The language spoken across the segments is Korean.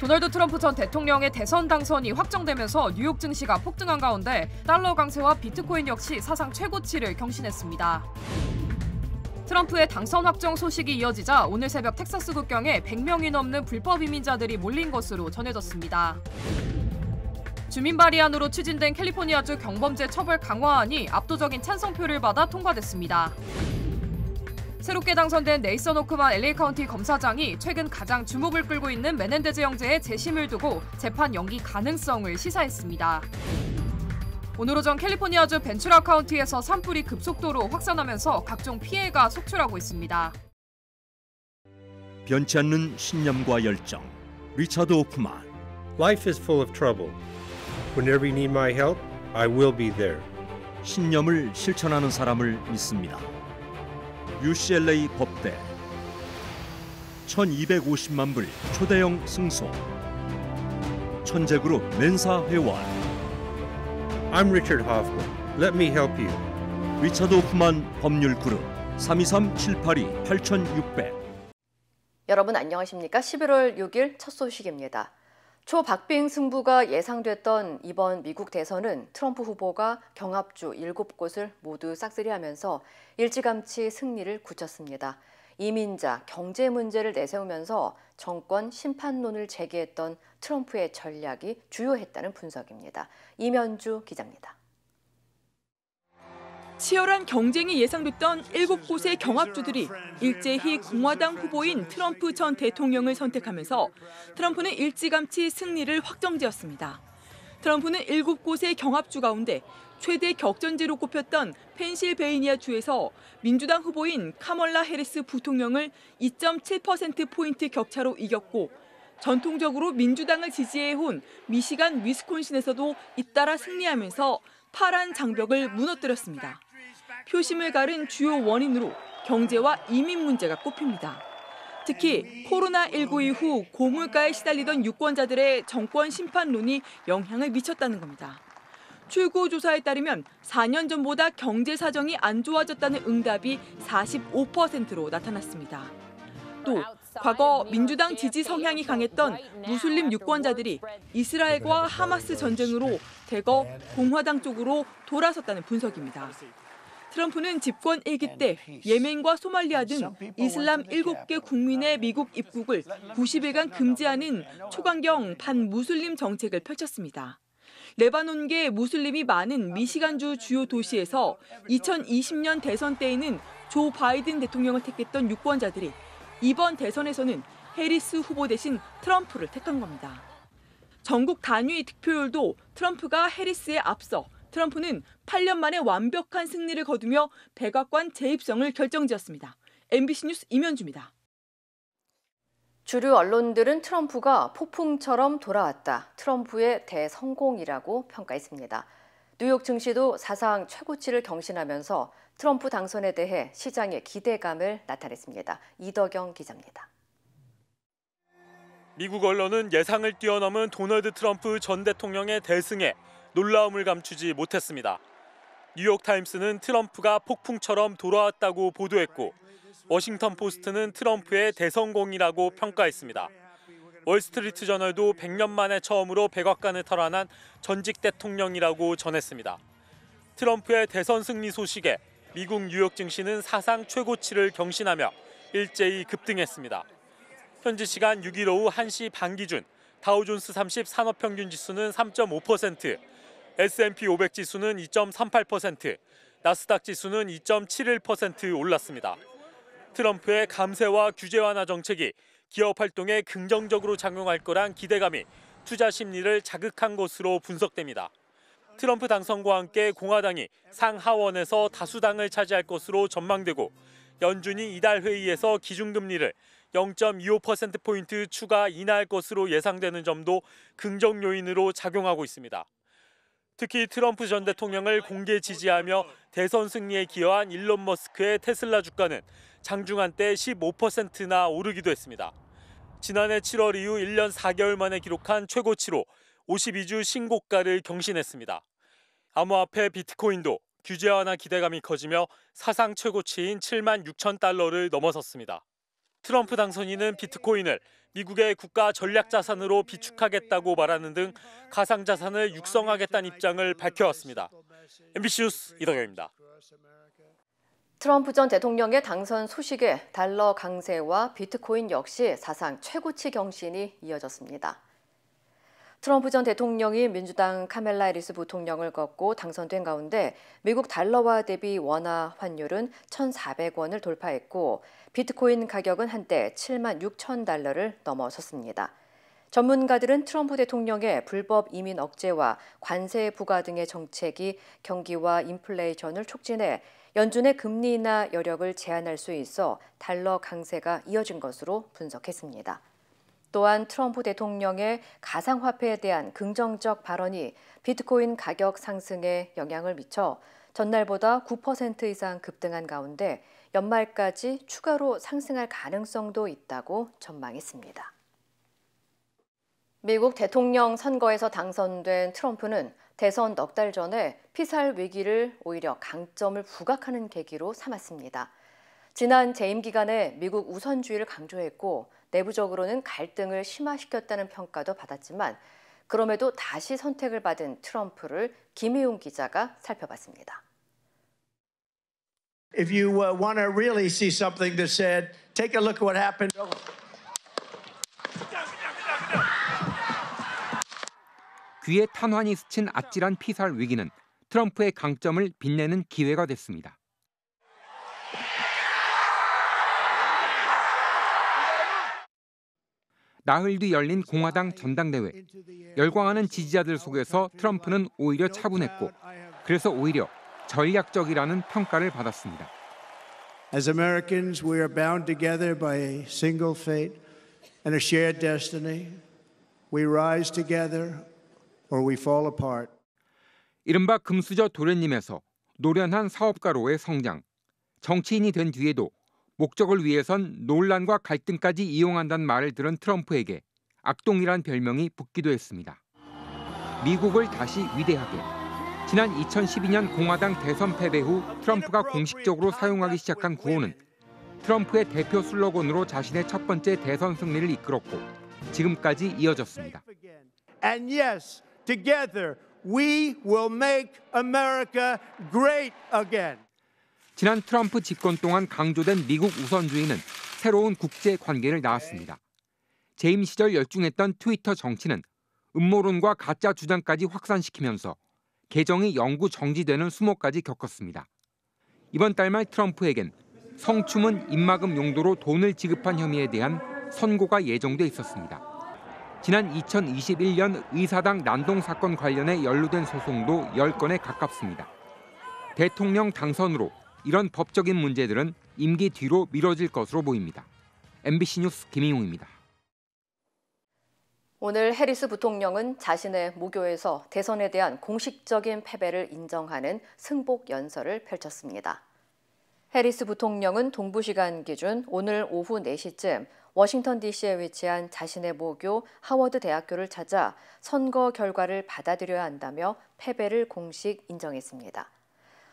도널드 트럼프 전 대통령의 대선 당선이 확정되면서 뉴욕 증시가 폭등한 가운데 달러 강세와 비트코인 역시 사상 최고치를 경신했습니다. 트럼프의 당선 확정 소식이 이어지자 오늘 새벽 텍사스 국경에 100명이 넘는 불법 이민자들이 몰린 것으로 전해졌습니다. 주민 발의안으로 추진된 캘리포니아주 경범죄 처벌 강화안이 압도적인 찬성표를 받아 통과됐습니다. 새롭게 당선된 네이선 호크만 LA 카운티 검사장이 최근 가장 주목을 끌고 있는 메넨데즈 형제의 재심을 두고 재판 연기 가능성을 시사했습니다. 오늘 오전 캘리포니아주 벤츄라 카운티에서 산불이 급속도로 확산하면서 각종 피해가 속출하고 있습니다. 변치 않는 신념과 열정. 리차드 호프만. Life is full of trouble. Whenever you need my help, I will be there. 신념을 실천하는 사람을 믿습니다. UCLA 법대 1250만 불 초대형 승소 천재그룹 맨사 회원 I'm Richard Hoffman. Let me help you. 리차드 호프만 법률그룹 323-782-8600. 여러분 안녕하십니까? 11월 6일 첫 소식입니다. 초박빙 승부가 예상됐던 이번 미국 대선은 트럼프 후보가 경합주 7곳을 모두 싹쓸이하면서 일찌감치 승리를 굳혔습니다. 이민자, 경제 문제를 내세우면서 정권 심판론을 제기했던 트럼프의 전략이 주요했다는 분석입니다. 이면주 기자입니다. 치열한 경쟁이 예상됐던 7곳의 경합주들이 일제히 공화당 후보인 트럼프 전 대통령을 선택하면서 트럼프는 일찌감치 승리를 확정지었습니다. 트럼프는 7곳의 경합주 가운데 최대 격전지로 꼽혔던 펜실베이니아주에서 민주당 후보인 카멀라 해리스 부통령을 2.7%포인트 격차로 이겼고 전통적으로 민주당을 지지해온 미시간, 위스콘신에서도 잇따라 승리하면서 파란 장벽을 무너뜨렸습니다. 표심을 가른 주요 원인으로 경제와 이민 문제가 꼽힙니다. 특히 코로나19 이후 고물가에 시달리던 유권자들의 정권 심판론이 영향을 미쳤다는 겁니다. 출구조사에 따르면 4년 전보다 경제 사정이 안 좋아졌다는 응답이 45%로 나타났습니다. 또 과거 민주당 지지 성향이 강했던 무슬림 유권자들이 이스라엘과 하마스 전쟁으로 대거 공화당 쪽으로 돌아섰다는 분석입니다. 트럼프는 집권 1기 때 예멘과 소말리아 등 이슬람 7개 국민의 미국 입국을 90일간 금지하는 초강경 반무슬림 정책을 펼쳤습니다. 레바논계 무슬림이 많은 미시간주 주요 도시에서 2020년 대선 때에는 조 바이든 대통령을 택했던 유권자들이 이번 대선에서는 해리스 후보 대신 트럼프를 택한 겁니다. 전국 단위 득표율도 트럼프가 해리스에 앞서 트럼프는 8년 만에 완벽한 승리를 거두며 백악관 재입성을 결정지었습니다. MBC 뉴스 이면주입니다. 주류 언론들은 트럼프가 폭풍처럼 돌아왔다. 트럼프의 대성공이라고 평가했습니다. 뉴욕 증시도 사상 최고치를 경신하면서 트럼프 당선에 대해 시장의 기대감을 나타냈습니다. 이덕영 기자입니다. 미국 언론은 예상을 뛰어넘은 도널드 트럼프 전 대통령의 대승에 놀라움을 감추지 못했습니다. 뉴욕타임스는 트럼프가 폭풍처럼 돌아왔다고 보도했고 워싱턴 포스트는 트럼프의 대성공이라고 평가했습니다. 월스트리트 저널도 100년 만에 처음으로 백악관을 탈환한 전직 대통령이라고 전했습니다. 트럼프의 대선 승리 소식에 미국 뉴욕 증시는 사상 최고치를 경신하며 일제히 급등했습니다. 현지 시간 6일 오후 1시 반 기준 다우존스 30 산업평균 지수는 3.5%, S&P 500 지수는 2.38%, 나스닥 지수는 2.71% 올랐습니다. 트럼프의 감세와 규제 완화 정책이 기업 활동에 긍정적으로 작용할 거란 기대감이 투자 심리를 자극한 것으로 분석됩니다. 트럼프 당선과 함께 공화당이 상하원에서 다수당을 차지할 것으로 전망되고 연준이 이달 회의에서 기준금리를 0.25%포인트 추가 인하할 것으로 예상되는 점도 긍정 요인으로 작용하고 있습니다. 특히 트럼프 전 대통령을 공개 지지하며 대선 승리에 기여한 일론 머스크의 테슬라 주가는 장중한 때 15%나 오르기도 했습니다. 지난해 7월 이후 1년 4개월 만에 기록한 최고치로 52주 신고가를 경신했습니다. 암호화폐 비트코인도 규제 완화 기대감이 커지며 사상 최고치인 7만 6천 달러를 넘어섰습니다. 트럼프 당선인은 비트코인을 미국의 국가 전략 자산으로 비축하겠다고 말하는 등 가상자산을 육성하겠다는 입장을 밝혀왔습니다. MBC 뉴스 이덕영입니다. 트럼프 전 대통령의 당선 소식에 달러 강세와 비트코인 역시 사상 최고치 경신이 이어졌습니다. 트럼프 전 대통령이 민주당 카멜라 해리스 부통령을 꺾고 당선된 가운데 미국 달러화 대비 원화 환율은 1,400원을 돌파했고 비트코인 가격은 한때 7만 6천 달러를 넘어섰습니다. 전문가들은 트럼프 대통령의 불법 이민 억제와 관세 부과 등의 정책이 경기와 인플레이션을 촉진해 연준의 금리 인하 여력을 제한할 수 있어 달러 강세가 이어진 것으로 분석했습니다. 또한 트럼프 대통령의 가상화폐에 대한 긍정적 발언이 비트코인 가격 상승에 영향을 미쳐 전날보다 9% 이상 급등한 가운데 연말까지 추가로 상승할 가능성도 있다고 전망했습니다. 미국 대통령 선거에서 당선된 트럼프는 대선 넉 달 전에 피살 위기를 오히려 강점을 부각하는 계기로 삼았습니다. 지난 재임 기간에 미국 우선주의를 강조했고 내부적으로는 갈등을 심화시켰다는 평가도 받았지만 그럼에도 다시 선택을 받은 트럼프를 김희웅 기자가 살펴봤습니다. If you want to really see something that said, take a look at what happened. 귀에 탄환이 스친 아찔한 피살 위기는 트럼프의 강점을 빛내는 기회가 됐습니다. 나흘 뒤 열린 공화당 전당대회. 열광하는 지지자들 속에서 트럼프는 오히려 차분했고 그래서 오히려 전략적이라는 평가를 받았습니다. As Americans, we are bound together by a single fate and a shared destiny. We rise together or we fall apart. 이른바 금수저 도련님에서 노련한 사업가로의 성장. 정치인이 된 뒤에도 목적을 위해선 논란과 갈등까지 이용한다는 말을 들은 트럼프에게 악동이란 별명이 붙기도 했습니다. 미국을 다시 위대하게. 지난 2012년 공화당 대선 패배 후 트럼프가 공식적으로 사용하기 시작한 구호는 트럼프의 대표 슬로건으로 자신의 첫 번째 대선 승리를 이끌었고 지금까지 이어졌습니다. And yes, together we will make America great again. 지난 트럼프 집권 동안 강조된 미국 우선주의는 새로운 국제 관계를 낳았습니다. 재임 시절 열중했던 트위터 정치는 음모론과 가짜 주장까지 확산시키면서 계정이 영구 정지되는 수모까지 겪었습니다. 이번 달 말 트럼프에겐 성추문 입막음 용도로 돈을 지급한 혐의에 대한 선고가 예정돼 있었습니다. 지난 2021년 의사당 난동 사건 관련해 연루된 소송도 10건에 가깝습니다. 대통령 당선으로 이런 법적인 문제들은 임기 뒤로 미뤄질 것으로 보입니다. MBC 뉴스 김희웅입니다. 오늘 해리스 부통령은 자신의 모교에서 대선에 대한 공식적인 패배를 인정하는 승복 연설을 펼쳤습니다. 해리스 부통령은 동부 시간 기준 오늘 오후 4시쯤 워싱턴 DC에 위치한 자신의 모교 하워드 대학교를 찾아 선거 결과를 받아들여야 한다며 패배를 공식 인정했습니다.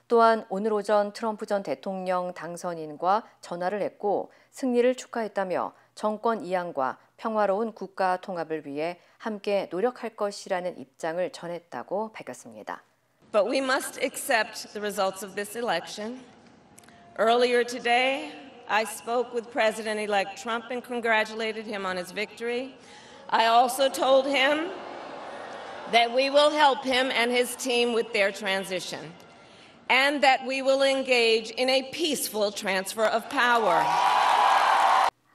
또한 오늘 오전 트럼프 전 대통령 당선인과 전화를 했고 승리를 축하했다며 정권 이양과 평화로운 국가 통합을 위해 함께 노력할 것이라는 입장을 전했다고 밝혔습니다. But we must accept the results of this election. Earlier today, I spoke with President-elect Trump and congratulated him on his victory. I also told him that we will help him and his team with their transition. And that we will engage in a peaceful transfer of power.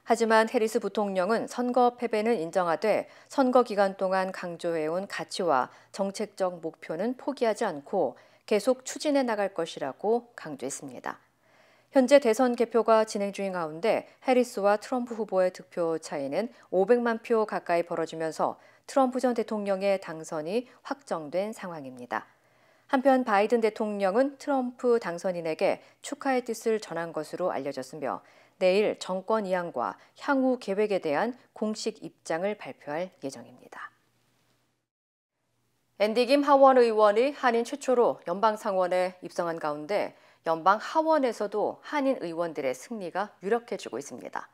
하지만 해리스 부통령은 선거 패배는 인정하되 선거 기간 동안 강조해온 가치와 정책적 목표는 포기하지 않고 계속 추진해 나갈 것이라고 강조했습니다. 현재 대선 개표가 진행 중인 가운데 해리스와 트럼프 후보의 득표 차이는 500만 표 가까이 벌어지면서 트럼프 전 대통령의 당선이 확정된 상황입니다. 한편 바이든 대통령은 트럼프 당선인에게 축하의 뜻을 전한 것으로 알려졌으며 내일 정권 이양과 향후 계획에 대한 공식 입장을 발표할 예정입니다. 앤디 김 하원 의원이 한인 최초로 연방상원에 입성한 가운데 연방 하원에서도 한인 의원들의 승리가 유력해지고 있습니다.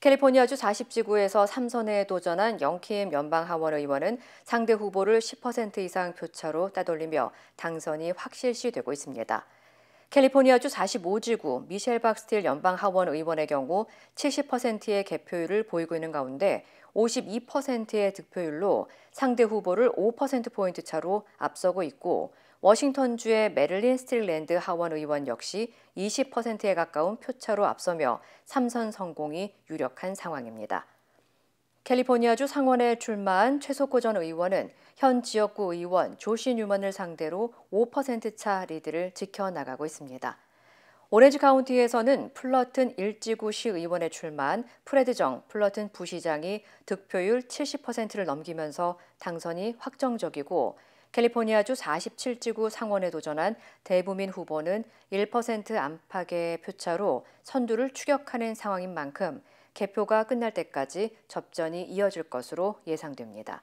캘리포니아주 40지구에서 3선에 도전한 영킴 연방하원 의원은 상대 후보를 10% 이상 표차로 따돌리며 당선이 확실시되고 있습니다. 캘리포니아주 45지구 미셸 박스틸 연방하원 의원의 경우 70%의 개표율을 보이고 있는 가운데 52%의 득표율로 상대 후보를 5%포인트 차로 앞서고 있고 워싱턴주의 메릴린 스틸랜드 하원 의원 역시 20%에 가까운 표차로 앞서며 3선 성공이 유력한 상황입니다. 캘리포니아주 상원에 출마한 최석호 전 의원은 현 지역구 의원 조시 뉴먼을 상대로 5%차 리드를 지켜나가고 있습니다. 오렌지 카운티에서는 플러튼 1지구 시의원에 출마한 프레드 정 플러튼 부시장이 득표율 70%를 넘기면서 당선이 확정적이고 캘리포니아주 47지구 상원에 도전한 대부민 후보는 1% 안팎의 표차로 선두를 추격하는 상황인 만큼 개표가 끝날 때까지 접전이 이어질 것으로 예상됩니다.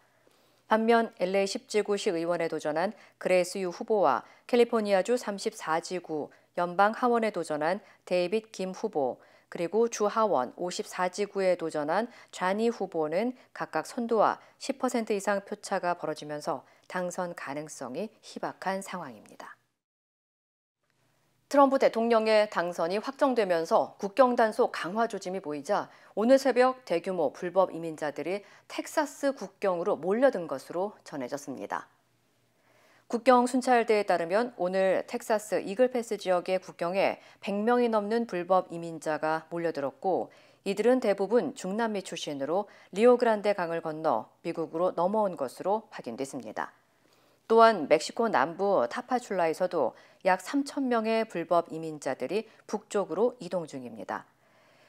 반면 LA 10지구 시의원에 도전한 그레이스 유 후보와 캘리포니아주 34지구 연방 하원에 도전한 데이빗 김 후보, 그리고 주 하원 54지구에 도전한 좌니 후보는 각각 선두와 10% 이상 표차가 벌어지면서 당선 가능성이 희박한 상황입니다. 트럼프 대통령의 당선이 확정되면서 국경 단속 강화 조짐이 보이자 오늘 새벽 대규모 불법 이민자들이 텍사스 국경으로 몰려든 것으로 전해졌습니다. 국경 순찰대에 따르면 오늘 텍사스 이글패스 지역의 국경에 100명이 넘는 불법 이민자가 몰려들었고 이들은 대부분 중남미 출신으로 리오그란데 강을 건너 미국으로 넘어온 것으로 확인됐습니다. 또한 멕시코 남부 타파출라에서도 약 3,000명의 불법 이민자들이 북쪽으로 이동 중입니다.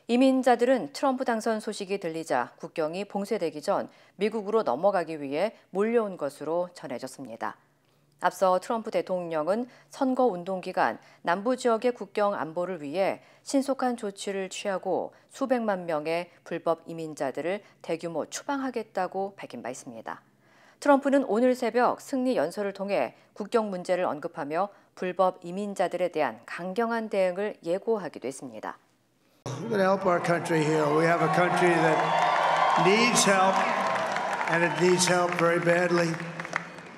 이민자들은 트럼프 당선 소식이 들리자 국경이 봉쇄되기 전 미국으로 넘어가기 위해 몰려온 것으로 전해졌습니다. 앞서 트럼프 대통령은 선거 운동 기간 남부 지역의 국경 안보를 위해 신속한 조치를 취하고 수백만 명의 불법 이민자들을 대규모 추방하겠다고 밝힌 바 있습니다. 트럼프는 오늘 새벽 승리 연설을 통해 국경 문제를 언급하며 불법 이민자들에 대한 강경한 대응을 예고하기도 했습니다. We're going to help our country here. We have a country that needs help, and it needs help very badly.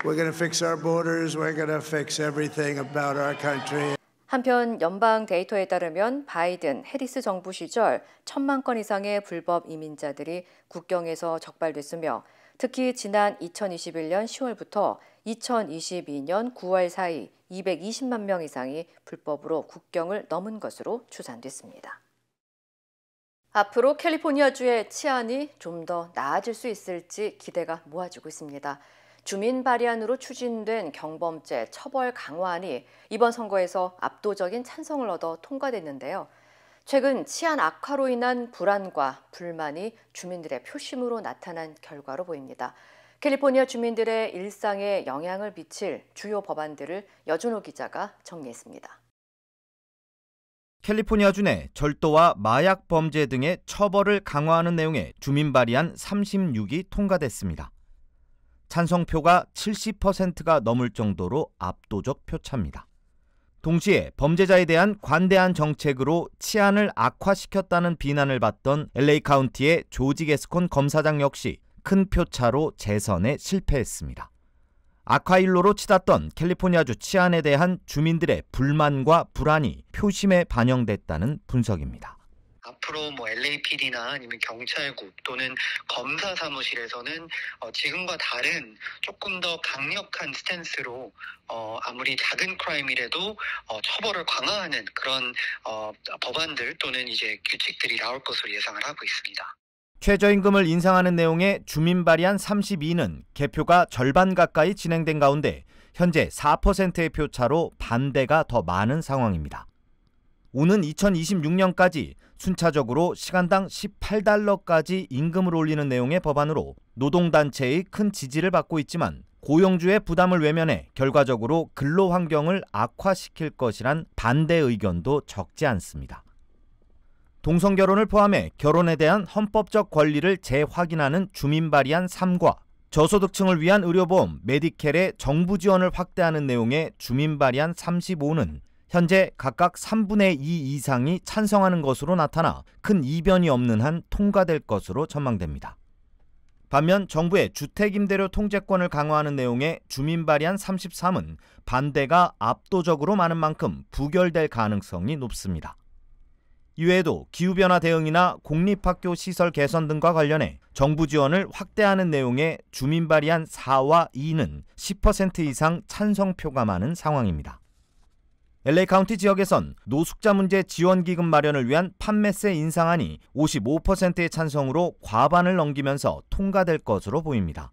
We're going to fix our borders. We're going to fix everything about our country. 한편 연방 데이터에 따르면 바이든, 해리스 정부 시절 1,000만 건 이상의 불법 이민자들이 국경에서 적발됐으며 특히 지난 2021년 10월부터 2022년 9월 사이 220만 명 이상이 불법으로 국경을 넘은 것으로 추산됐습니다. 앞으로 캘리포니아주의 치안이 좀 더 나아질 수 있을지 기대가 모아지고 있습니다. 주민 발의안으로 추진된 경범죄 처벌 강화안이 이번 선거에서 압도적인 찬성을 얻어 통과됐는데요. 최근 치안 악화로 인한 불안과 불만이 주민들의 표심으로 나타난 결과로 보입니다. 캘리포니아 주민들의 일상에 영향을 미칠 주요 법안들을 여준호 기자가 정리했습니다. 캘리포니아주 내 절도와 마약 범죄 등의 처벌을 강화하는 내용의 주민 발의안 36이 통과됐습니다. 찬성표가 70%가 넘을 정도로 압도적 표차입니다. 동시에 범죄자에 대한 관대한 정책으로 치안을 악화시켰다는 비난을 받던 LA 카운티의 조지 게스콘 검사장 역시 큰 표차로 재선에 실패했습니다. 악화 일로로 치닫던 캘리포니아주 치안에 대한 주민들의 불만과 불안이 표심에 반영됐다는 분석입니다. 앞으로 LAPD나 아니면 경찰국 또는 검사 사무실에서는 지금과 다른 조금 더 강력한 스탠스로 아무리 작은 크라임이라도 처벌을 강화하는 그런 법안들 또는 이제 규칙들이 나올 것으로 예상을 하고 있습니다. 최저임금을 인상하는 내용의 주민 발의안 32는 개표가 절반 가까이 진행된 가운데 현재 4%의 표차로 반대가 더 많은 상황입니다. 오는 2026년까지 순차적으로 시간당 $18까지 임금을 올리는 내용의 법안으로 노동단체의 큰 지지를 받고 있지만 고용주의 부담을 외면해 결과적으로 근로 환경을 악화시킬 것이란 반대 의견도 적지 않습니다. 동성결혼을 포함해 결혼에 대한 헌법적 권리를 재확인하는 주민 발의안 3과 저소득층을 위한 의료보험 메디켈의 정부 지원을 확대하는 내용의 주민 발의안 35는 현재 각각 3분의 2 이상이 찬성하는 것으로 나타나 큰 이변이 없는 한 통과될 것으로 전망됩니다. 반면 정부의 주택임대료 통제권을 강화하는 내용의 주민 발의안 33은 반대가 압도적으로 많은 만큼 부결될 가능성이 높습니다. 이외에도 기후변화 대응이나 공립학교 시설 개선 등과 관련해 정부 지원을 확대하는 내용의 주민 발의안 4와 2는 10% 이상 찬성표가 많은 상황입니다. LA 카운티 지역에선 노숙자 문제 지원기금 마련을 위한 판매세 인상안이 55%의 찬성으로 과반을 넘기면서 통과될 것으로 보입니다.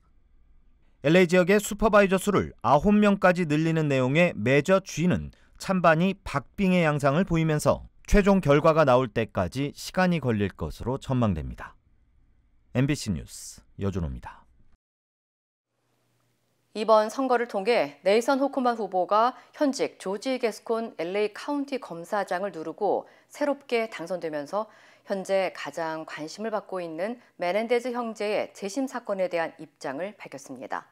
LA 지역의 슈퍼바이저 수를 9명까지 늘리는 내용의 메저 G는 찬반이 박빙의 양상을 보이면서 최종 결과가 나올 때까지 시간이 걸릴 것으로 전망됩니다. MBC 뉴스 여준호입니다. 이번 선거를 통해 네이선 호크만 후보가 현직 조지 게스콘 LA 카운티 검사장을 누르고 새롭게 당선되면서 현재 가장 관심을 받고 있는 메넨데즈 형제의 재심 사건에 대한 입장을 밝혔습니다.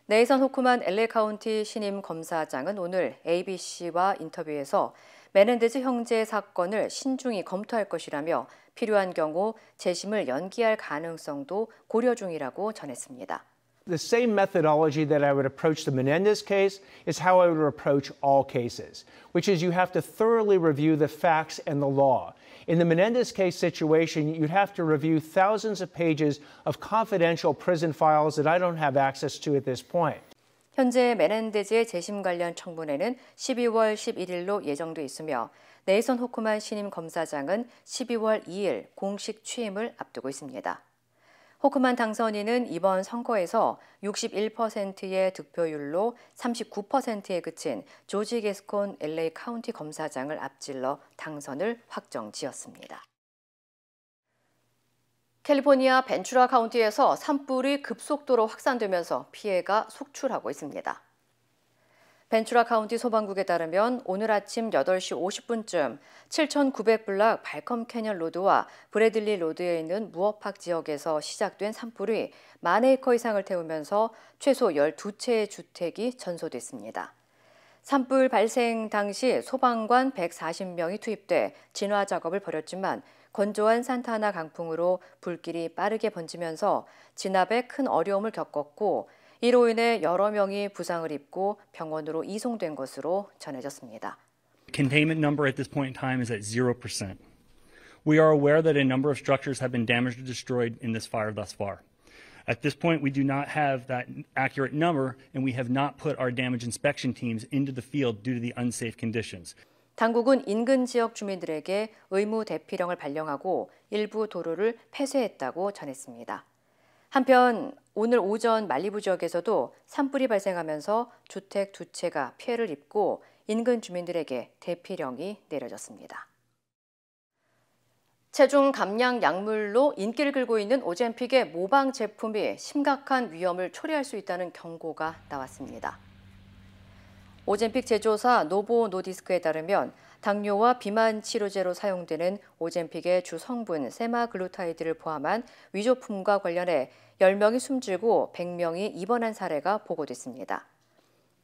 네이선 호크만 LA 카운티 신임 검사장은 오늘 ABC와 인터뷰에서 메넨데즈 형제의 사건을 신중히 검토할 것이라며 필요한 경우 재심을 연기할 가능성도 고려 중이라고 전했습니다. The same methodology that I would approach the Menendez case is how I would approach all cases, which is you have to thoroughly review the facts and the law. In the Menendez case situation, you'd have to review thousands of pages of confidential prison files that I don't have access to at this point. 현재 메넨데즈의 재심 관련 청문회는 12월 11일로 예정돼 있으며 네이선 호크만 신임 검사장은 12월 2일 공식 취임을 앞두고 있습니다. 호크만 당선인은 이번 선거에서 61%의 득표율로 39%에 그친 조지 게스콘 LA 카운티 검사장을 앞질러 당선을 확정지었습니다. 캘리포니아 벤추라 카운티에서 산불이 급속도로 확산되면서 피해가 속출하고 있습니다. 벤추라 카운티 소방국에 따르면 오늘 아침 8시 50분쯤 7,900블락 발컴 캐년 로드와 브래들리 로드에 있는 무어팍 지역에서 시작된 산불이 10,000에이커 이상을 태우면서 최소 12채의 주택이 전소됐습니다. 산불 발생 당시 소방관 140명이 투입돼 진화 작업을 벌였지만 건조한 산타나 강풍으로 불길이 빠르게 번지면서 진압에 큰 어려움을 겪었고 이로 인해 여러 명이 부상을 입고 병원으로 이송된 것으로 전해졌습니다. Containment number at this point in time is at 0%. We are aware that a number of structures have been damaged or destroyed in this fire thus far. At this point, we do not have that accurate number, and we have not put our damage inspection teams into the field due to the unsafe conditions. 당국은 인근 지역 주민들에게 의무 대피령을 발령하고 일부 도로를 폐쇄했다고 전했습니다. 한편 오늘 오전 말리부 지역에서도 산불이 발생하면서 주택 2채가 피해를 입고 인근 주민들에게 대피령이 내려졌습니다. 체중 감량 약물로 인기를 끌고 있는 오젬픽의 모방 제품이 심각한 위험을 초래할 수 있다는 경고가 나왔습니다. 오젬픽 제조사 노보 노디스크에 따르면 당뇨와 비만 치료제로 사용되는 오젬픽의 주 성분 세마글루타이드를 포함한 위조품과 관련해 10명이 숨지고 100명이 입원한 사례가 보고됐습니다.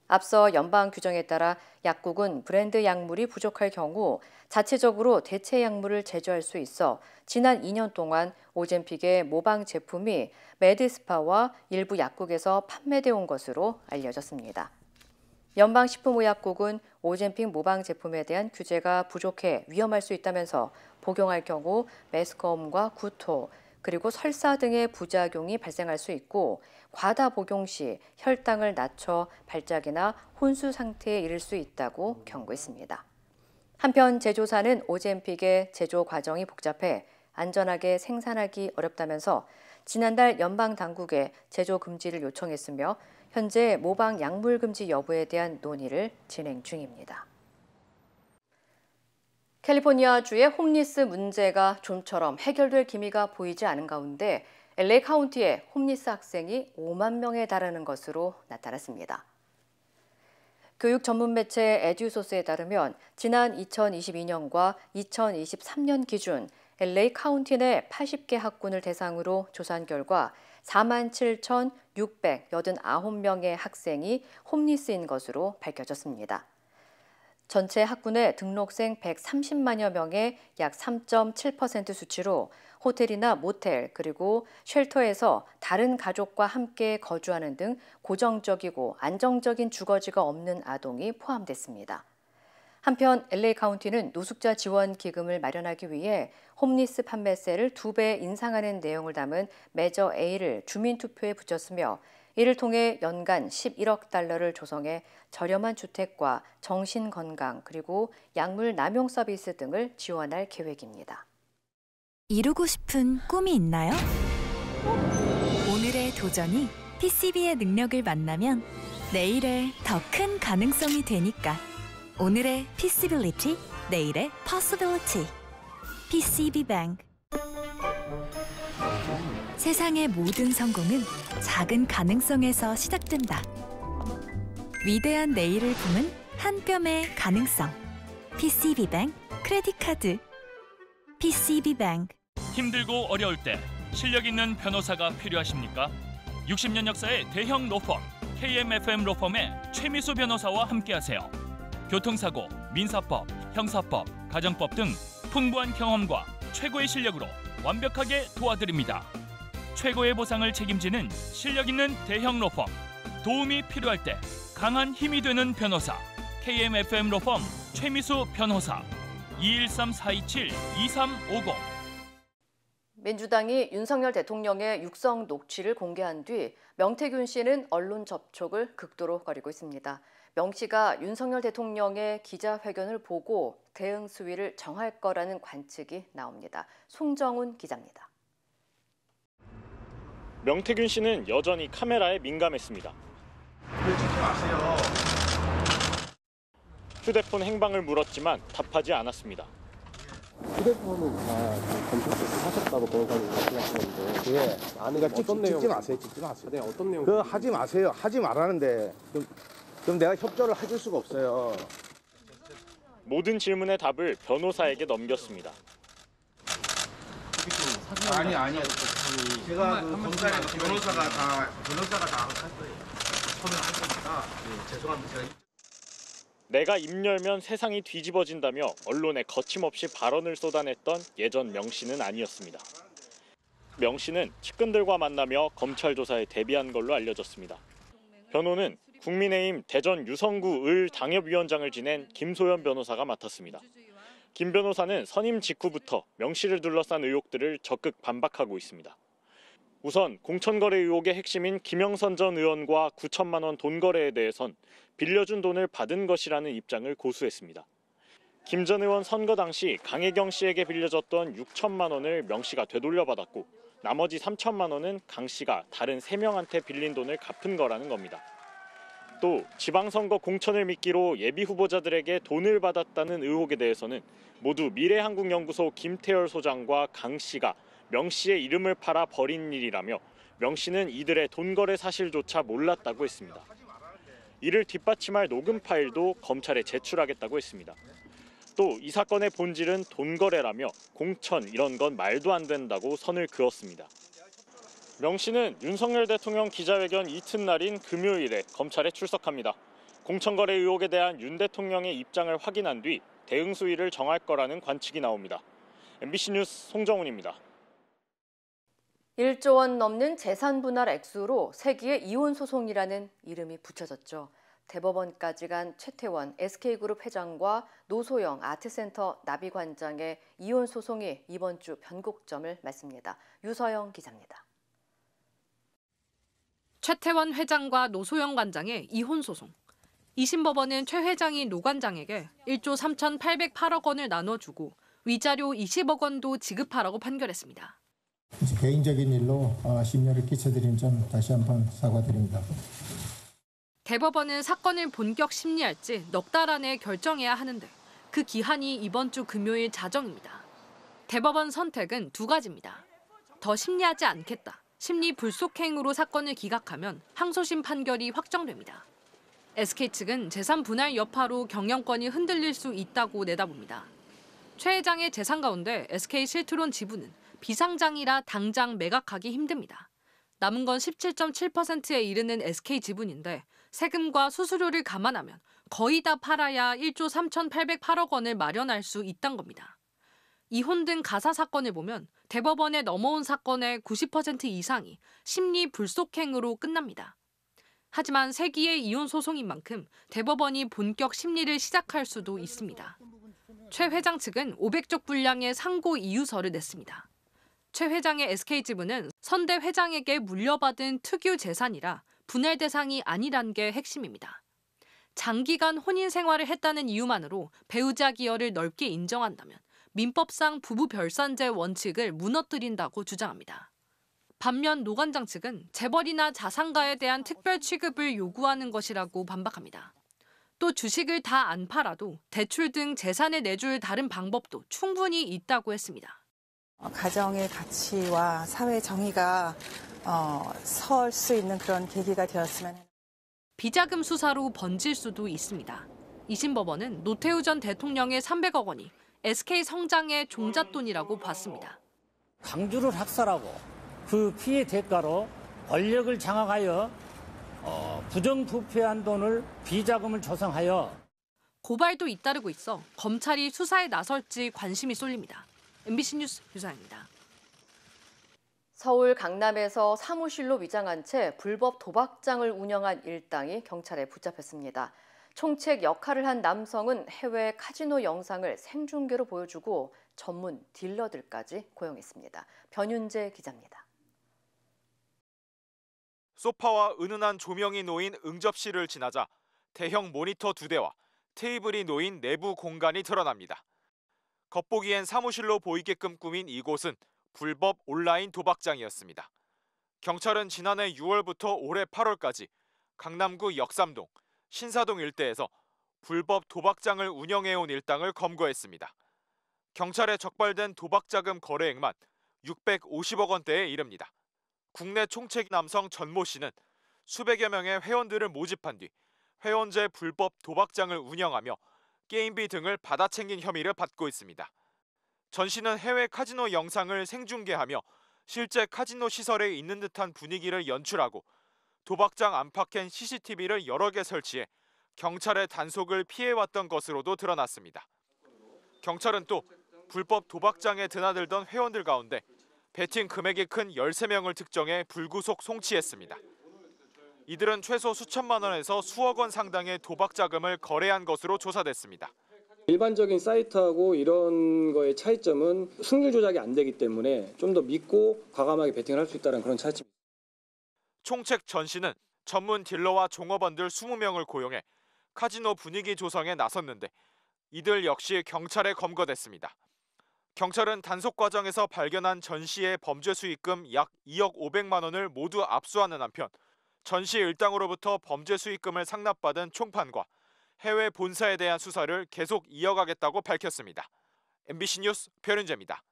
앞서 연방 규정에 따라 약국은 브랜드 약물이 부족할 경우 자체적으로 대체 약물을 제조할 수 있어 지난 2년 동안 오젬픽의 모방 제품이 메드스파와 일부 약국에서 판매돼 온 것으로 알려졌습니다. 연방식품의약국은 오젬픽 모방 제품에 대한 규제가 부족해 위험할 수 있다면서 복용할 경우 메스꺼움과 구토, 그리고 설사 등의 부작용이 발생할 수 있고 과다 복용 시 혈당을 낮춰 발작이나 혼수 상태에 이를 수 있다고 경고했습니다. 한편 제조사는 오젬픽의 제조 과정이 복잡해 안전하게 생산하기 어렵다면서 지난달 연방 당국에 제조 금지를 요청했으며 현재 모방 약물 금지 여부에 대한 논의를 진행 중입니다. 캘리포니아주의 홈리스 문제가 좀처럼 해결될 기미가 보이지 않은 가운데 LA 카운티에 홈리스 학생이 5만 명에 달하는 것으로 나타났습니다. 교육 전문 매체 에듀소스에 따르면 지난 2022년과 2023년 기준 LA 카운티 내 80개 학군을 대상으로 조사한 결과 47,689명의 학생이 홈리스인 것으로 밝혀졌습니다. 전체 학군의 등록생 130만여 명의 약 3.7% 수치로 호텔이나 모텔 그리고 쉘터에서 다른 가족과 함께 거주하는 등 고정적이고 안정적인 주거지가 없는 아동이 포함됐습니다. 한편 LA 카운티는 노숙자 지원 기금을 마련하기 위해 홈리스 판매세를 2배 인상하는 내용을 담은 메저 A를 주민투표에 붙였으며 이를 통해 연간 11억 달러를 조성해 저렴한 주택과 정신건강 그리고 약물 남용 서비스 등을 지원할 계획입니다. 이루고 싶은 꿈이 있나요? 오늘의 도전이 PCB의 능력을 만나면 내일의 더 큰 가능성이 되니까. 오늘의 Feasibility, 내일의 Possibility. PCB뱅크. 세상의 모든 성공은 작은 가능성에서 시작된다. 위대한 내일을 품은 한 뼘의 가능성. PCB뱅크 크레딧 카드. PCB뱅크. 힘들고 어려울 때 실력 있는 변호사가 필요하십니까? 60년 역사의 대형 로펌 KMFM 로펌의 최미수 변호사와 함께하세요. 교통사고, 민사법, 형사법, 가정법 등 풍부한 경험과 최고의 실력으로 완벽하게 도와드립니다. 최고의 보상을 책임지는 실력 있는 대형 로펌. 도움이 필요할 때 강한 힘이 되는 변호사. KMFM 로펌 최미수 변호사. 213-427-2350. 민주당이 윤석열 대통령의 육성 녹취를 공개한 뒤 명태균 씨는 언론 접촉을 극도로 거리고 있습니다. 명 씨가 윤석열 대통령의 기자회견을 보고 대응 수위를 정할 거라는 관측이 나옵니다. 송정훈 기자입니다. 명태균 씨는 여전히 카메라에 민감했습니다. 찍지 마세요. 휴대폰 행방을 물었지만 답하지 않았습니다. 휴대폰은 다 검색해서 하셨다고 변호사님 말씀하시는데 예. 아니 그러니까 어떤 내용? 찍지 마세요. 찍지 마세요. 네, 어떤 내용? 그거 하지 마세요. 하지 말라는데 그럼 내가 협조를 해줄 수가 없어요. 모든 질문의 답을 변호사에게 넘겼습니다. 아니요. 제가 그 검사에 변호사가 다 알았어요. 처음에 할 거니까 죄송합니다. 내가 입 열면 세상이 뒤집어진다며 언론에 거침없이 발언을 쏟아냈던 예전 명 씨는 아니었습니다. 명 씨는 측근들과 만나며 검찰 조사에 대비한 걸로 알려졌습니다. 변호는 국민의힘 대전 유성구 을 당협위원장을 지낸 김소연 변호사가 맡았습니다. 김 변호사는 선임 직후부터 명 씨를 둘러싼 의혹들을 적극 반박하고 있습니다. 우선 공천거래 의혹의 핵심인 김영선 전 의원과 9천만 원 돈 거래에 대해선 빌려준 돈을 받은 것이라는 입장을 고수했습니다. 김 전 의원 선거 당시 강혜경 씨에게 빌려줬던 6천만 원을 명 씨가 되돌려받았고 나머지 3천만 원은 강 씨가 다른 3명한테 빌린 돈을 갚은 거라는 겁니다. 또 지방선거 공천을 미끼로 예비 후보자들에게 돈을 받았다는 의혹에 대해서는 모두 미래한국연구소 김태열 소장과 강 씨가 명 씨의 이름을 팔아 벌인 일이라며 명 씨는 이들의 돈거래 사실조차 몰랐다고 했습니다. 이를 뒷받침할 녹음 파일도 검찰에 제출하겠다고 했습니다. 또 이 사건의 본질은 돈거래라며 공천 이런 건 말도 안 된다고 선을 그었습니다. 명 씨는 윤석열 대통령 기자회견 이튿날인 금요일에 검찰에 출석합니다. 공천거래 의혹에 대한 윤 대통령의 입장을 확인한 뒤 대응 수위를 정할 거라는 관측이 나옵니다. MBC 뉴스 송정훈입니다. 1조 원 넘는 재산 분할 액수로 세기의 이혼 소송이라는 이름이 붙여졌죠. 대법원까지 간 최태원 SK그룹 회장과 노소영 아트센터 나비관장의 이혼 소송이 이번 주 변곡점을 맞습니다. 유서영 기자입니다. 최태원 회장과 노소영 관장의 이혼 소송. 2심 법원은 최 회장이 노 관장에게 1조 3,808억 원을 나눠주고 위자료 20억 원도 지급하라고 판결했습니다. 개인적인 일로 심려를 끼쳐드린 점 다시 한번 사과드립니다. 대법원은 사건을 본격 심리할지 넉 달 안에 결정해야 하는데 그 기한이 이번 주 금요일 자정입니다. 대법원 선택은 두 가지입니다. 더 심리하지 않겠다. 심리 불속행으로 사건을 기각하면 항소심 판결이 확정됩니다. SK 측은 재산 분할 여파로 경영권이 흔들릴 수 있다고 내다봅니다. 최 회장의 재산 가운데 SK 실트론 지분은 비상장이라 당장 매각하기 힘듭니다. 남은 건 17.7%에 이르는 SK 지분인데 세금과 수수료를 감안하면 거의 다 팔아야 1조 3,808억 원을 마련할 수 있다는 겁니다. 이혼 등 가사 사건을 보면 대법원에 넘어온 사건의 90% 이상이 심리 불속행으로 끝납니다. 하지만 세기의 이혼 소송인 만큼 대법원이 본격 심리를 시작할 수도 있습니다. 최 회장 측은 500쪽 분량의 상고 이유서를 냈습니다. 최 회장의 SK지부는 선대 회장에게 물려받은 특유 재산이라 분할 대상이 아니란 게 핵심입니다. 장기간 혼인 생활을 했다는 이유만으로 배우자 기여를 넓게 인정한다면 민법상 부부 별산제 원칙을 무너뜨린다고 주장합니다. 반면 노관장 측은 재벌이나 자산가에 대한 특별 취급을 요구하는 것이라고 반박합니다. 또 주식을 다 안 팔아도 대출 등 재산을 내줄 다른 방법도 충분히 있다고 했습니다. 가정의 가치와 사회 정의가 설 수 있는 그런 계기가 되었으면. 비자금 수사로 번질 수도 있습니다. 2심 법원은 노태우 전 대통령의 300억 원이 SK 성장의 종잣돈이라고 봤습니다. 광주를 학살하고 그 피해 대가로 권력을 장악하여 부정부패한 돈을 비자금을 조성하여 고발도 잇따르고 있어 검찰이 수사에 나설지 관심이 쏠립니다. MBC 뉴스 유서연입니다. 서울 강남에서 사무실로 위장한 채 불법 도박장을 운영한 일당이 경찰에 붙잡혔습니다. 총책 역할을 한 남성은 해외 카지노 영상을 생중계로 보여주고 전문 딜러들까지 고용했습니다. 변윤재 기자입니다. 소파와 은은한 조명이 놓인 응접실을 지나자 대형 모니터 2대와 테이블이 놓인 내부 공간이 드러납니다. 겉보기엔 사무실로 보이게끔 꾸민 이곳은 불법 온라인 도박장이었습니다. 경찰은 지난해 6월부터 올해 8월까지 강남구 역삼동, 신사동 일대에서 불법 도박장을 운영해온 일당을 검거했습니다. 경찰에 적발된 도박자금 거래액만 650억 원대에 이릅니다. 국내 총책 남성 전모 씨는 수백여 명의 회원들을 모집한 뒤 회원제 불법 도박장을 운영하며 게임비 등을 받아챙긴 혐의를 받고 있습니다. 전 씨는 해외 카지노 영상을 생중계하며 실제 카지노 시설에 있는 듯한 분위기를 연출하고 도박장 안팎엔 CCTV를 여러 개 설치해 경찰의 단속을 피해왔던 것으로도 드러났습니다. 경찰은 또 불법 도박장에 드나들던 회원들 가운데 베팅 금액이 큰 13명을 특정해 불구속 송치했습니다. 이들은 최소 수천만 원에서 수억 원 상당의 도박 자금을 거래한 것으로 조사됐습니다. 일반적인 사이트하고 이런 거의 차이점은 승률 조작이 안 되기 때문에 좀 더 믿고 과감하게 베팅을 할 수 있다는 그런 차이점입니다. 총책 전 씨는 전문 딜러와 종업원들 20명을 고용해 카지노 분위기 조성에 나섰는데 이들 역시 경찰에 검거됐습니다. 경찰은 단속 과정에서 발견한 전 씨의 범죄 수익금 약 2억 500만 원을 모두 압수하는 한편 전 씨 일당으로부터 범죄 수익금을 상납받은 총판과 해외 본사에 대한 수사를 계속 이어가겠다고 밝혔습니다. MBC 뉴스 변윤재입니다.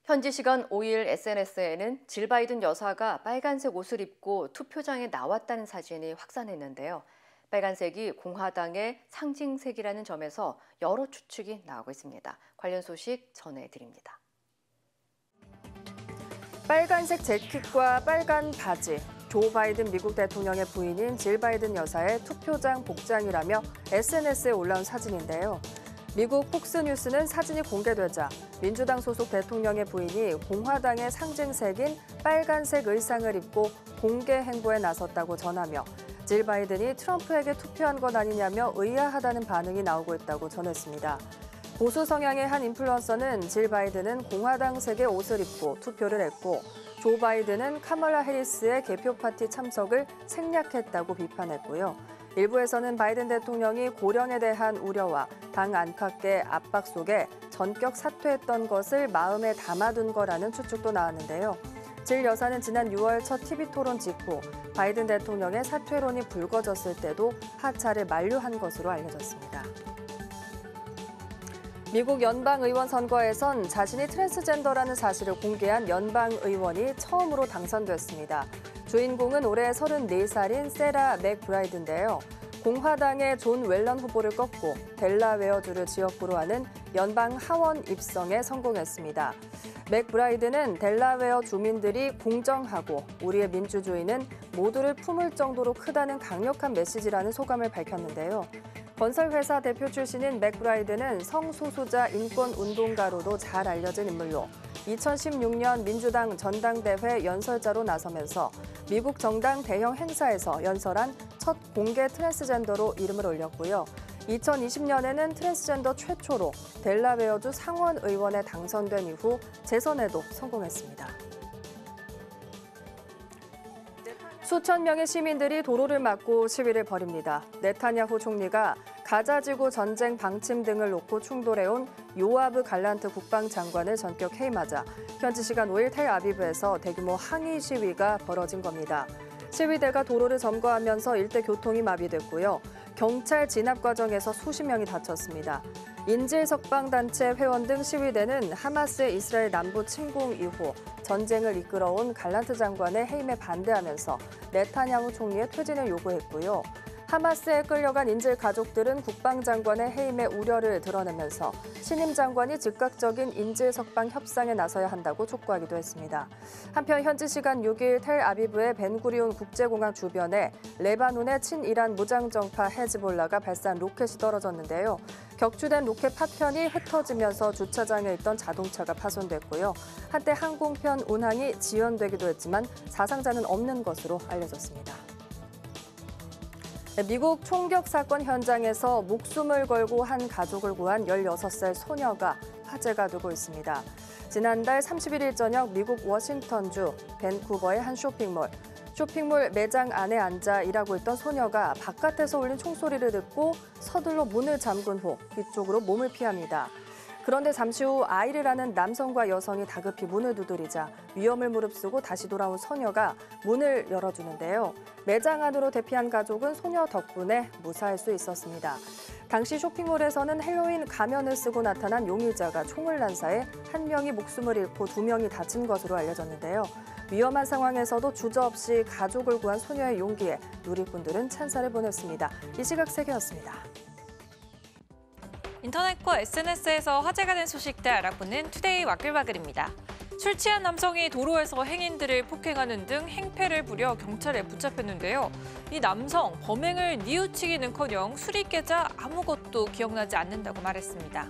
현지 시간 5일 SNS에는 질 바이든 여사가 빨간색 옷을 입고 투표장에 나왔다는 사진이 확산했는데요. 빨간색이 공화당의 상징색이라는 점에서 여러 추측이 나오고 있습니다. 관련 소식 전해드립니다. 빨간색 재킷과 빨간 바지, 조 바이든 미국 대통령의 부인인 질 바이든 여사의 투표장 복장이라며 SNS에 올라온 사진인데요. 미국 폭스뉴스는 사진이 공개되자 민주당 소속 대통령의 부인이 공화당의 상징색인 빨간색 의상을 입고 공개 행보에 나섰다고 전하며 질 바이든이 트럼프에게 투표한 것 아니냐며 의아하다는 반응이 나오고 있다고 전했습니다. 보수 성향의 한 인플루언서는 질 바이든은 공화당색의 옷을 입고 투표를 했고 조 바이든은 카멀라 해리스의 개표 파티 참석을 생략했다고 비판했고요. 일부에서는 바이든 대통령이 고령에 대한 우려와 당 안팎의 압박 속에 전격 사퇴했던 것을 마음에 담아둔 거라는 추측도 나왔는데요. 질 여사는 지난 6월 첫 TV 토론 직후 바이든 대통령의 사퇴론이 불거졌을 때도 하차를 만류한 것으로 알려졌습니다. 미국 연방의원 선거에선 자신이 트랜스젠더라는 사실을 공개한 연방의원이 처음으로 당선됐습니다. 주인공은 올해 34살인 세라 맥브라이드인데요. 공화당의 존 웰런 후보를 꺾고 델라웨어주를 지역구로 하는 연방 하원 입성에 성공했습니다. 맥브라이드는 델라웨어 주민들이 공정하고 우리의 민주주의는 모두를 품을 정도로 크다는 강력한 메시지라는 소감을 밝혔는데요. 건설회사 대표 출신인 맥브라이드는 성소수자 인권운동가로도 잘 알려진 인물로 2016년 민주당 전당대회 연설자로 나서면서 미국 정당 대형 행사에서 연설한 첫 공개 트랜스젠더로 이름을 올렸고요. 2020년에는 트랜스젠더 최초로 델라웨어주 상원 의원에 당선된 이후 재선에도 성공했습니다. 수천 명의 시민들이 도로를 막고 시위를 벌입니다. 네타냐후 총리가 가자지구 전쟁 방침 등을 놓고 충돌해온 요아브 갈란트 국방장관을 전격 해임하자 현지 시간 5일 텔아비브에서 대규모 항의 시위가 벌어진 겁니다. 시위대가 도로를 점거하면서 일대 교통이 마비됐고요. 경찰 진압 과정에서 수십 명이 다쳤습니다. 인질 석방단체 회원 등 시위대는 하마스의 이스라엘 남부 침공 이후 전쟁을 이끌어온 갈란트 장관의 해임에 반대하면서 네타냐후 총리의 퇴진을 요구했고요. 하마스에 끌려간 인질 가족들은 국방장관의 해임에 우려를 드러내면서 신임 장관이 즉각적인 인질 석방 협상에 나서야 한다고 촉구하기도 했습니다. 한편 현지 시간 6일 텔아비브의 벤구리온 국제공항 주변에 레바논의 친이란 무장정파 헤즈볼라가 발사한 로켓이 떨어졌는데요. 격추된 로켓 파편이 흩어지면서 주차장에 있던 자동차가 파손됐고요. 한때 항공편 운항이 지연되기도 했지만 사상자는 없는 것으로 알려졌습니다. 미국 총격 사건 현장에서 목숨을 걸고 한 가족을 구한 16살 소녀가 화제가 되고 있습니다. 지난달 31일 저녁 미국 워싱턴주 밴쿠버의 한 쇼핑몰 매장 안에 앉아 일하고 있던 소녀가 바깥에서 울린 총소리를 듣고 서둘러 문을 잠근 후 뒤쪽으로 몸을 피합니다. 그런데 잠시 후 아이를 아는 남성과 여성이 다급히 문을 두드리자 위험을 무릅쓰고 다시 돌아온 소녀가 문을 열어주는데요. 매장 안으로 대피한 가족은 소녀 덕분에 무사할 수 있었습니다. 당시 쇼핑몰에서는 헬로윈 가면을 쓰고 나타난 용의자가 총을 난사해 한 명이 목숨을 잃고 2명이 다친 것으로 알려졌는데요. 위험한 상황에서도 주저없이 가족을 구한 소녀의 용기에 누리꾼들은 찬사를 보냈습니다. 이 시각 세계였습니다. 인터넷과 SNS에서 화제가 된 소식들 알아보는 투데이 와글와글입니다. 술 취한 남성이 도로에서 행인들을 폭행하는 등 행패를 부려 경찰에 붙잡혔는데요. 이 남성 범행을 뉘우치기는커녕 술이 깨자 아무것도 기억나지 않는다고 말했습니다.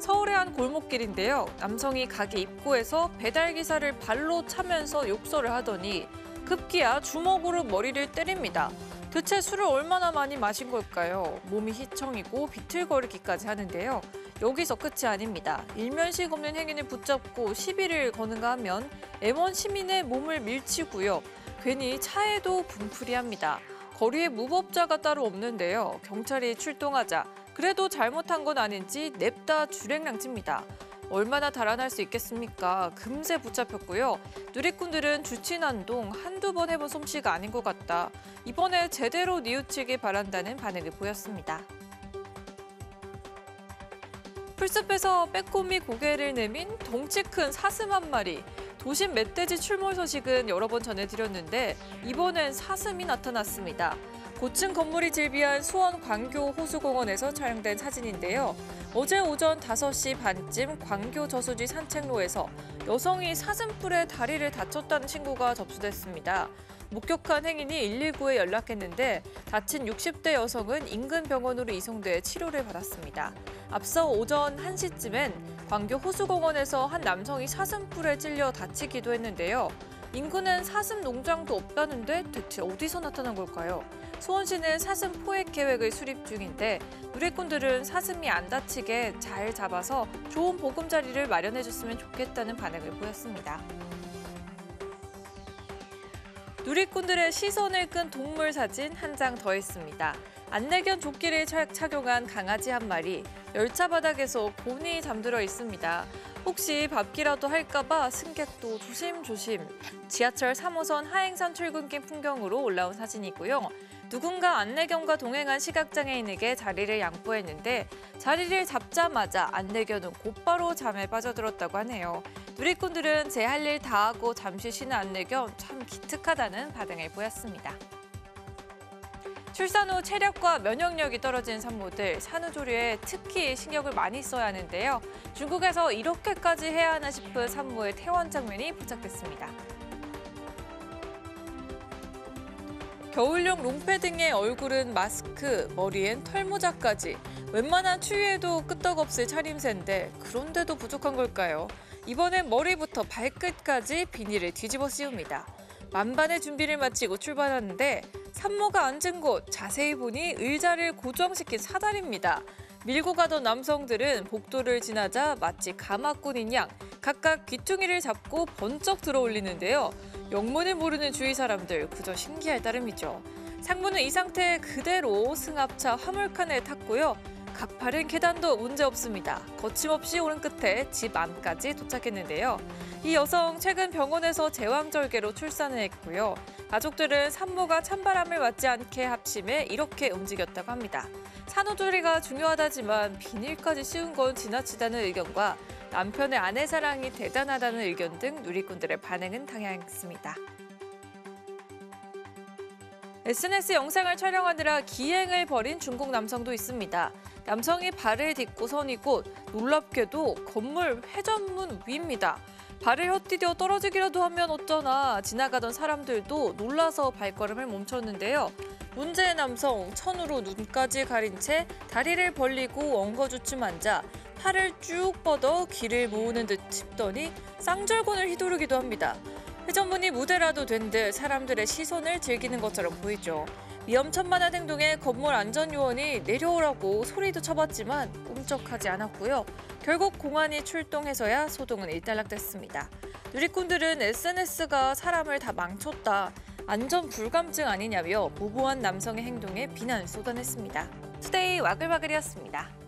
서울의 한 골목길인데요. 남성이 가게 입구에서 배달기사를 발로 차면서 욕설을 하더니 급기야 주먹으로 머리를 때립니다. 대체 술을 얼마나 많이 마신 걸까요? 몸이 휘청이고 비틀거리기까지 하는데요. 여기서 끝이 아닙니다. 일면식 없는 행인을 붙잡고 시비를 거는가 하면 M1 시민의 몸을 밀치고요. 괜히 차에도 분풀이합니다. 거리에 무법자가 따로 없는데요. 경찰이 출동하자 그래도 잘못한 건 아닌지 냅다 주랭랑칩니다. 얼마나 달아날 수 있겠습니까? 금세 붙잡혔고요. 누리꾼들은 주친한동 한두 번 해본 솜씨가 아닌 것 같다. 이번에 제대로 뉘우치길 바란다는 반응을 보였습니다. 풀숲에서 빼꼼히 고개를 내민 덩치 큰 사슴 한 마리. 도심 멧돼지 출몰 소식은 여러 번 전해드렸는데 이번엔 사슴이 나타났습니다. 고층 건물이 즐비한 수원 광교 호수공원에서 촬영된 사진인데요. 어제 오전 5시 반쯤 광교 저수지 산책로에서 여성이 사슴뿔에 다리를 다쳤다는 신고가 접수됐습니다. 목격한 행인이 119에 연락했는데 다친 60대 여성은 인근 병원으로 이송돼 치료를 받았습니다. 앞서 오전 1시쯤엔 광교 호수공원에서 한 남성이 사슴뿔에 찔려 다치기도 했는데요. 인근엔 사슴 농장도 없다는데 대체 어디서 나타난 걸까요? 수원시는 사슴 포획 계획을 수립 중인데 누리꾼들은 사슴이 안 다치게 잘 잡아서 좋은 보금자리를 마련해줬으면 좋겠다는 반응을 보였습니다. 누리꾼들의 시선을 끈 동물 사진 한 장 더 있습니다. 안내견 조끼를 착용한 강아지 한 마리, 열차 바닥에서 곤히 잠들어 있습니다. 혹시 밟기라도 할까 봐 승객도 조심조심. 지하철 3호선 하행선 출근길 풍경으로 올라온 사진이고요. 누군가 안내견과 동행한 시각장애인에게 자리를 양보했는데 자리를 잡자마자 안내견은 곧바로 잠에 빠져들었다고 하네요. 누리꾼들은 제 할 일 다 하고 잠시 쉬는 안내견 참 기특하다는 반응을 보였습니다. 출산 후 체력과 면역력이 떨어진 산모들, 산후조리에 특히 신경을 많이 써야 하는데요. 중국에서 이렇게까지 해야 하나 싶은 산모의 퇴원 장면이 포착됐습니다. 겨울용 롱패 등의 얼굴은 마스크, 머리엔 털모자까지. 웬만한 추위에도 끄떡없을 차림새인데 그런데도 부족한 걸까요? 이번엔 머리부터 발끝까지 비닐을 뒤집어 씌웁니다. 만반의 준비를 마치고 출발하는데 산모가 앉은 곳 자세히 보니 의자를 고정시킨 사다리입니다. 밀고 가던 남성들은 복도를 지나자 마치 가마꾼인 양 각각 귀퉁이를 잡고 번쩍 들어 올리는데요. 영문을 모르는 주위 사람들 그저 신기할 따름이죠. 상무는 이 상태 그대로 승합차 화물칸에 탔고요. 가파른 계단도 문제없습니다. 거침없이 오른 끝에 집 안까지 도착했는데요. 이 여성 최근 병원에서 제왕절개로 출산을 했고요. 가족들은 산모가 찬바람을 맞지 않게 합심해 이렇게 움직였다고 합니다. 산후조리가 중요하다지만 비닐까지 씌운 건 지나치다는 의견과 남편의 아내 사랑이 대단하다는 의견 등 누리꾼들의 반응은 다양했습니다. SNS 영상을 촬영하느라 기행을 벌인 중국 남성도 있습니다. 남성이 발을 딛고 선 이곳 놀랍게도 건물 회전문 위입니다. 발을 헛디뎌 떨어지기라도 하면 어쩌나 지나가던 사람들도 놀라서 발걸음을 멈췄는데요. 문제의 남성 천으로 눈까지 가린 채 다리를 벌리고 엉거주춤 앉아 팔을 쭉 뻗어 귀를 모으는 듯 짚더니 쌍절곤을 휘두르기도 합니다. 회전문이 무대라도 된 듯 사람들의 시선을 즐기는 것처럼 보이죠. 위험천만한 행동에 건물 안전요원이 내려오라고 소리도 쳐봤지만 꿈쩍하지 않았고요. 결국 공안이 출동해서야 소동은 일단락됐습니다. 누리꾼들은 SNS가 사람을 다 망쳤다, 안전 불감증 아니냐며 무고한 남성의 행동에 비난을 쏟아냈습니다. 투데이 와글와글이었습니다.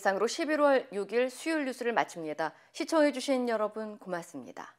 이상으로 11월 6일 수요일 뉴스를 마칩니다. 시청해주신 여러분 고맙습니다.